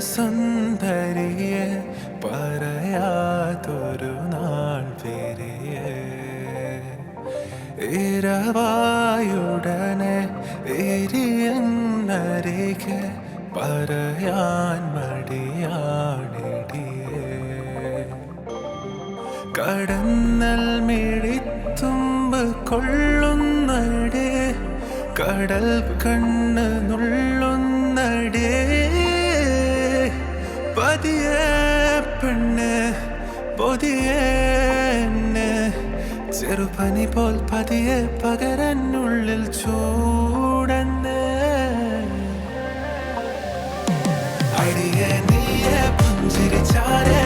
സുന്ദരിയെ പറയാതൊരു നാൾ വരിയെ ഇരവായുടനെ എരിയന്നരികെ പറയാൻ മടിയാണിടിയേ കടന്നൽ മിഴിത്തുമ്പ് കൊള്ളുന്നടേ കടൽ കണ്ണ് നുള്ളുന്നടേ പതിയെ പെണ്ണ് പൊതിയെ ചെറുപനി പോൽ പതിയെ പകരനുള്ളിൽ ചൂടന്നെ അടിയെ നീയെ പുഞ്ചിരിച്ചാരെ